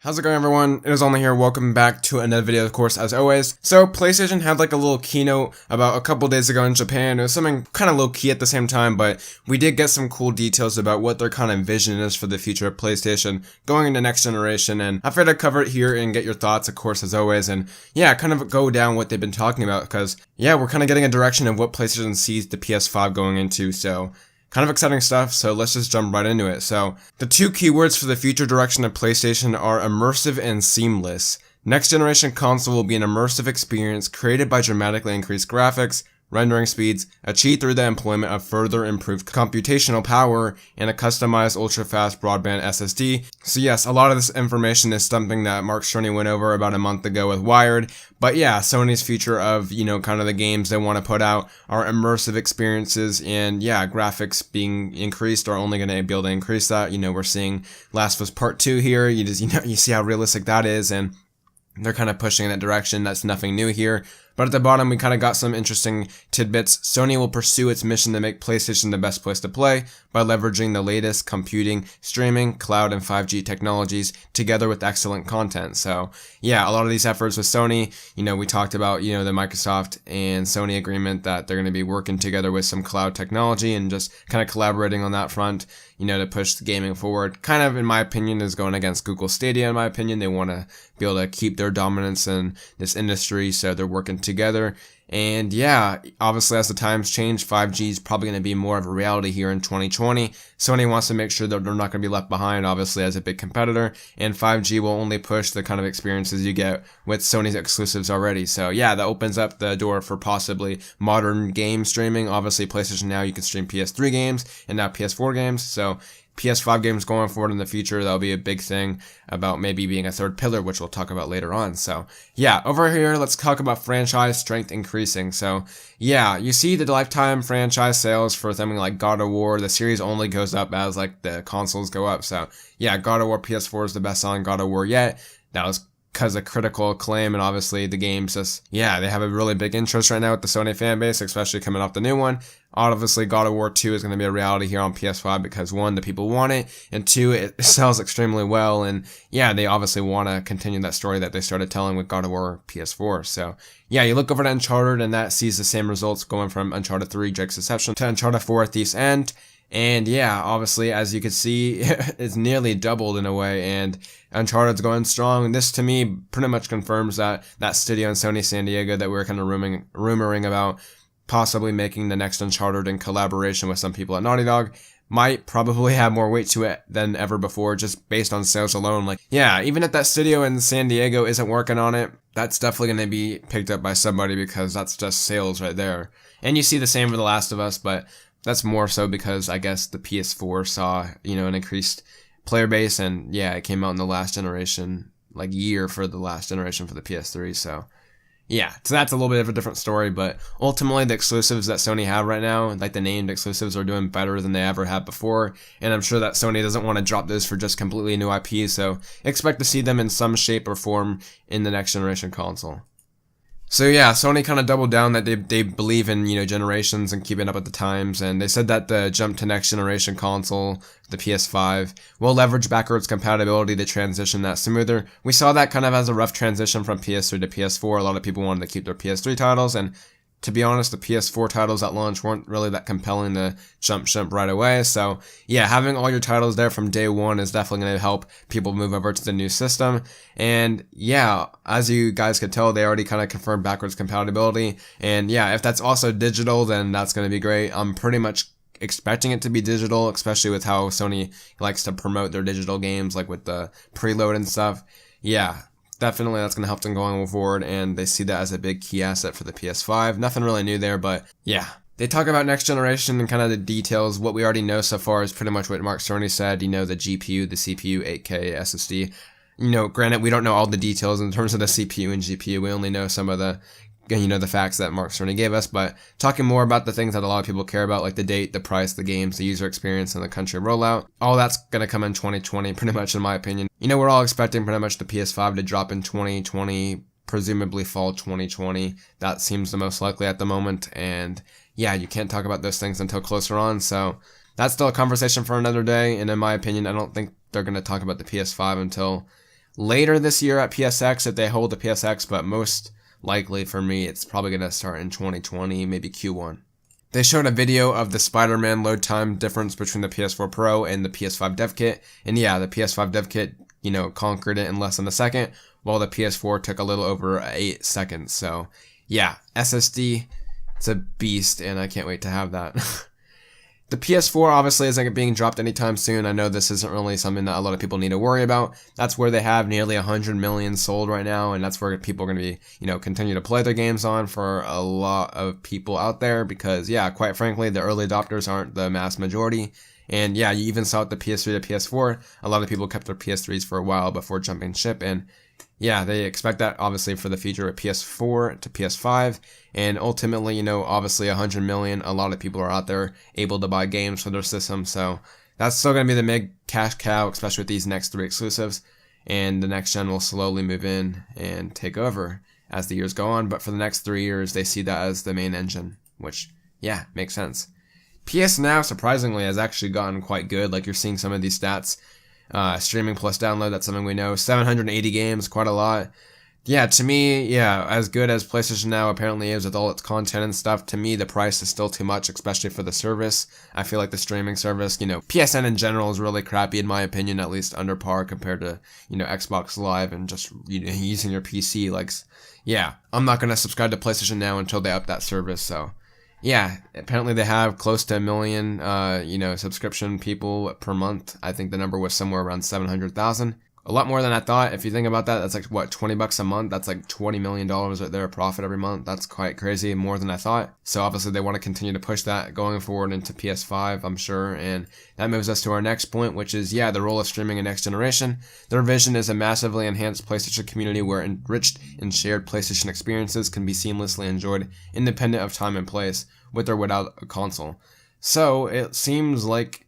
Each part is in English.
How's it going, everyone? It is Only here. Welcome back to another video, of course, as always. So, PlayStation had like a little keynote about a couple days ago in Japan. It was something kind of low-key at the same time, but we did get some cool details about what their kind of vision is for the future of PlayStation going into next generation, and I figured I'd cover it here and get your thoughts, of course, as always, and yeah, kind of go down what they've been talking about, because yeah, we're kind of getting a direction of what PlayStation sees the PS5 going into, so kind of exciting stuff, so let's just jump right into it. So, the two keywords for the future direction of PlayStation are immersive and seamless. Next generation console will be an immersive experience created by dramatically increased graphics, rendering speeds, achieved through the employment of further improved computational power, and a customized ultra-fast broadband SSD. So yes, a lot of this information is something that Mark Cerny went over about a month ago with Wired. But yeah, Sony's future of, kind of the games they want to put out are immersive experiences, and yeah, graphics being increased are only going to be able to increase that. We're seeing Last of Us Part 2 here. You see how realistic that is, and they're kind of pushing in that direction. That's nothing new here. But at the bottom, we kind of got some interesting tidbits. Sony will pursue its mission to make PlayStation the best place to play by leveraging the latest computing, streaming, cloud, and 5G technologies together with excellent content. So yeah, a lot of these efforts with Sony, we talked about, the Microsoft and Sony agreement that they're going to be working together with some cloud technology and just kind of collaborating on that front, to push the gaming forward. Kind of, in my opinion, is going against Google Stadia, in my opinion. They want to be able to keep their dominance in this industry, so they're working together. And yeah, obviously as the times change, 5G is probably going to be more of a reality here in 2020. Sony wants to make sure that they're not going to be left behind, obviously, as a big competitor, and 5G will only push the kind of experiences you get with Sony's exclusives already. So yeah, that opens up the door for possibly modern game streaming. Obviously, PlayStation Now, you can stream PS3 games and now PS4 games, so PS5 games going forward in the future, that'll be a big thing about maybe being a third pillar, which we'll talk about later on. So yeah, over here, let's talk about franchise strength increasing. So yeah, you see the lifetime franchise sales for something like God of War. The series only goes up as like the consoles go up. So yeah, God of War PS4 is the best selling God of War yet. That was because of critical acclaim, and obviously the games they have a really big interest right now with the Sony fan base, especially coming off the new one. Obviously, God of War 2 is going to be a reality here on PS5 because, one, the people want it, and two, it sells extremely well, and yeah, they obviously want to continue that story that they started telling with God of War PS4. So yeah, you look over at Uncharted, and that sees the same results going from Uncharted 3, Drake's Deception, to Uncharted 4, Thief's End. And yeah, obviously, as you can see, it's nearly doubled in a way, and Uncharted's going strong. This, to me, pretty much confirms that studio in Sony San Diego that we were kind of rumoring about possibly making the next Uncharted in collaboration with some people at Naughty Dog might probably have more weight to it than ever before, just based on sales alone. Like, yeah, even if that studio in San Diego isn't working on it, that's definitely going to be picked up by somebody because that's just sales right there. And you see the same for The Last of Us, but that's more so because I guess the PS4 saw, an increased player base, and yeah, it came out in the last generation, like year for the last generation for the PS3, so yeah, so that's a little bit of a different story, but ultimately the exclusives that Sony have right now, like the named exclusives, are doing better than they ever have before, and I'm sure that Sony doesn't want to drop those for just completely new IP, so expect to see them in some shape or form in the next generation console. So yeah, Sony kind of doubled down that they believe in, generations and keeping up with the times, and they said that the jump to next generation console, the PS5, will leverage backwards compatibility to transition that smoother. We saw that kind of as a rough transition from PS3 to PS4. A lot of people wanted to keep their PS3 titles, and to be honest, the PS4 titles at launch weren't really that compelling to jump right away. So yeah, having all your titles there from day one is definitely going to help people move over to the new system. And yeah, as you guys could tell, they already kind of confirmed backwards compatibility. And yeah, if that's also digital, then that's going to be great. I'm pretty much expecting it to be digital, especially with how Sony likes to promote their digital games, like with the preload and stuff. Yeah, definitely that's going to help them going forward, and they see that as a big key asset for the PS5. Nothing really new there, but yeah. They talk about next generation and kind of the details. What we already know so far is pretty much what Mark Cerny said. The GPU, the CPU, 8K SSD. Granted, we don't know all the details in terms of the CPU and GPU. We only know some of the facts that Mark Cerny gave us, but talking more about the things that a lot of people care about, like the date, the price, the games, the user experience, and the country rollout. All that's going to come in 2020, pretty much, in my opinion. We're all expecting pretty much the PS5 to drop in 2020, presumably fall 2020. That seems the most likely at the moment, and yeah, you can't talk about those things until closer on, so that's still a conversation for another day, and in my opinion, I don't think they're going to talk about the PS5 until later this year at PSX if they hold the PSX, but most likely for me it's probably going to start in 2020, maybe Q1. They showed a video of the SpiderMan load time difference between the PS4 Pro and the PS5 dev kit, and yeah, the PS5 dev kit, conquered it in less than a second, while the PS4 took a little over 8 seconds. So yeah, SSD, it's a beast, and I can't wait to have that. The PS4 obviously isn't being dropped anytime soon. I know this isn't really something that a lot of people need to worry about. That's where they have nearly 100 million sold right now, and that's where people are going to be, continue to play their games on for a lot of people out there because, yeah, quite frankly, the early adopters aren't the mass majority. And yeah, you even saw with the PS3 to PS4, a lot of people kept their PS3s for a while before jumping ship, and yeah, they expect that obviously for the future at PS4 to PS5, and ultimately, obviously 100 million, a lot of people are out there able to buy games for their system, so that's still going to be the big cash cow, especially with these next 3 exclusives, and the next gen will slowly move in and take over as the years go on, but for the next 3 years, they see that as the main engine, which, yeah, makes sense. PS Now, surprisingly, has actually gotten quite good, like you're seeing some of these stats. Streaming plus download, that's something we know. 780 games, quite a lot. Yeah, to me, yeah, as good as PlayStation Now apparently is with all its content and stuff, to me the price is still too much, especially for the service. I feel like the streaming service, PSN in general is really crappy in my opinion, at least under par compared to, Xbox Live and just using your PC. Like, yeah, I'm not going to subscribe to PlayStation Now until they up that service, so. Yeah, apparently they have close to 1 million, subscription people per month. I think the number was somewhere around 700,000. A lot more than I thought. If you think about that, that's like, what, $20 a month? That's like $20 million right there profit every month. That's quite crazy, more than I thought. So obviously they want to continue to push that going forward into PS5, I'm sure. And that moves us to our next point, which is, yeah, the role of streaming in next generation. Their vision is a massively enhanced PlayStation community where enriched and shared PlayStation experiences can be seamlessly enjoyed independent of time and place, with or without a console. So it seems like,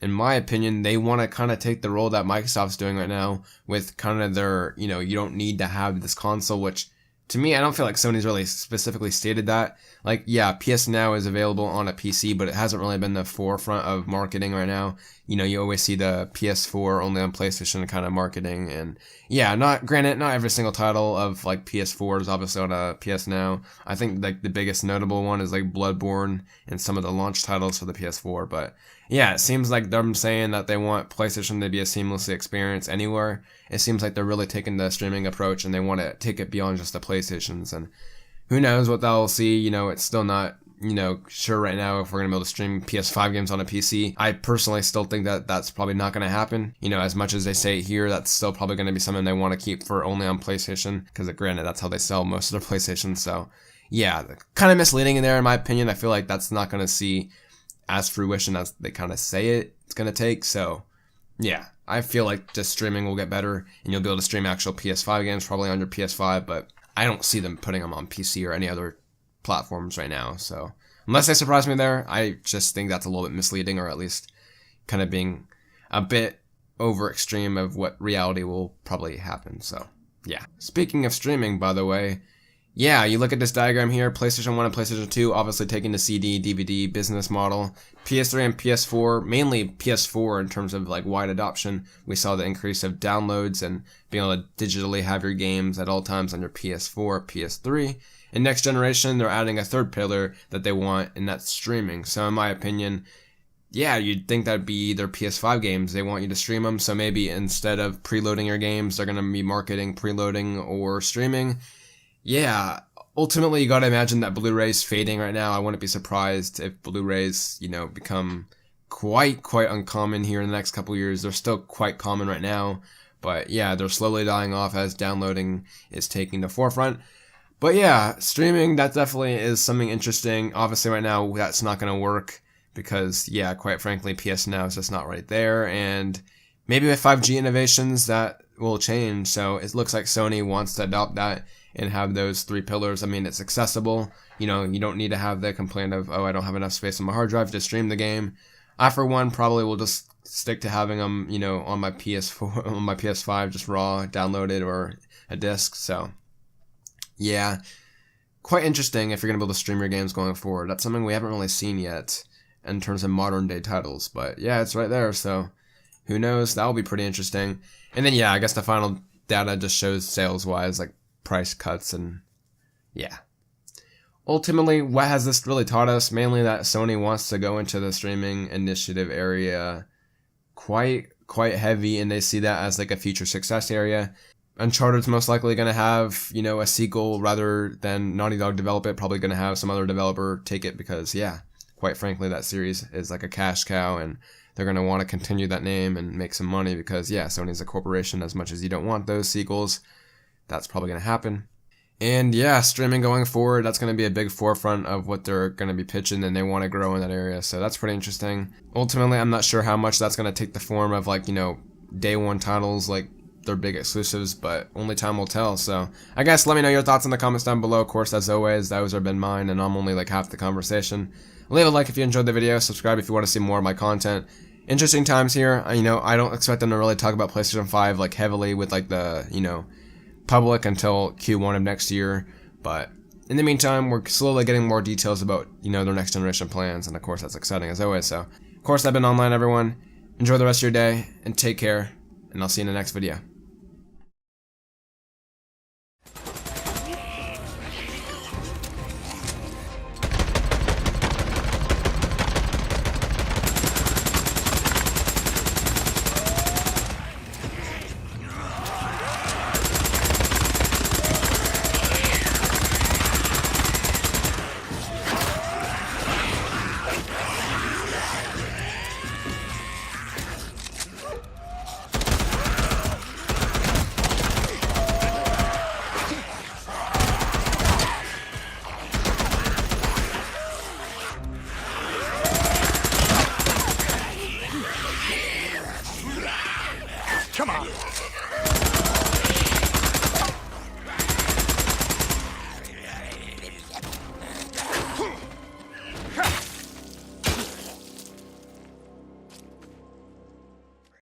in my opinion, they want to kind of take the role that Microsoft's doing right now with kind of their, you don't need to have this console, which to me, I don't feel like Sony's really specifically stated that. Like, yeah, PS Now is available on a PC, but it hasn't really been the forefront of marketing right now. You always see the PS4 only on PlayStation kind of marketing, and yeah, not every single title of like PS4 is obviously on a PS Now. I think like the biggest notable one is like Bloodborne and some of the launch titles for the PS4, but yeah, it seems like them saying that they want PlayStation to be a seamlessly experience anywhere. It seems like they're really taking the streaming approach and they want to take it beyond just the PlayStations, and who knows what they'll see. It's still not, sure right now if we're going to be able to stream PS5 games on a PC. I personally still think that that's probably not going to happen. As much as they say it here, that's still probably going to be something they want to keep for only on PlayStation, because granted, that's how they sell most of their PlayStations. So yeah, kind of misleading in there in my opinion. I feel like that's not going to see as fruition as they kind of say it's going to take. So yeah, I feel like just streaming will get better and you'll be able to stream actual PS5 games probably on your PS5, but I don't see them putting them on PC or any other platforms right now. So unless they surprise me there, I just think that's a little bit misleading, or at least kind of being a bit over extreme of what reality will probably happen. So yeah. Speaking of streaming, by the way, yeah, you look at this diagram here, PlayStation 1 and PlayStation 2 obviously taking the CD, DVD business model. PS3 and PS4, mainly PS4 in terms of like wide adoption, we saw the increase of downloads and being able to digitally have your games at all times on your PS4, PS3. And next generation, they're adding a third pillar that they want, and that's streaming. So in my opinion, yeah, you'd think that'd be their PS5 games. They want you to stream them, so maybe instead of preloading your games, they're going to be marketing preloading or streaming. Yeah, ultimately you gotta imagine that Blu-ray's fading right now. I wouldn't be surprised if Blu-rays, become quite uncommon here in the next couple years. They're still quite common right now, but yeah, they're slowly dying off as downloading is taking the forefront. But yeah, streaming, that definitely is something interesting. Obviously right now that's not gonna work because, yeah, quite frankly, PS Now is just not right there, and maybe with 5G innovations that will change. So it looks like Sony wants to adopt that and have those 3 pillars. I mean, it's accessible. You don't need to have the complaint of, oh, I don't have enough space on my hard drive to stream the game. I, for one, probably will just stick to having them, on my PS4, on my PS5, just raw, downloaded, or a disc. So, yeah, quite interesting if you're going to be able to stream your games going forward. That's something we haven't really seen yet in terms of modern day titles. But yeah, it's right there. So who knows? That'll be pretty interesting. And then, yeah, I guess the final data just shows sales-wise, like price cuts, and yeah. Ultimately, what has this really taught us? Mainly that Sony wants to go into the streaming initiative area quite heavy, and they see that as like a future success area. Uncharted's most likely going to have, you know, a sequel rather than Naughty Dog develop it. Probably going to have some other developer take it because, yeah, quite frankly, that series is like a cash cow, and they're going to want to continue that name and make some money because, yeah, Sony's a corporation. As much as you don't want those sequels, that's probably going to happen. And yeah, streaming going forward, that's going to be a big forefront of what they're going to be pitching, and they want to grow in that area. So that's pretty interesting. Ultimately, I'm not sure how much that's going to take the form of, like, you know, day one titles, like their big exclusives, but only time will tell. So I guess let me know your thoughts in the comments down below. Of course, as always, those have been mine, and I'm only like half the conversation. Leave a like if you enjoyed the video. Subscribe if you want to see more of my content. Interesting times here. You know, I don't expect them to really talk about PlayStation 5 like heavily with like the, you know, public until Q1 of next year, but in the meantime, we're slowly getting more details about, you know, their next generation plans, and of course that's exciting as always. So of course, I've been online, everyone. Enjoy the rest of your day and take care, and I'll see you in the next video.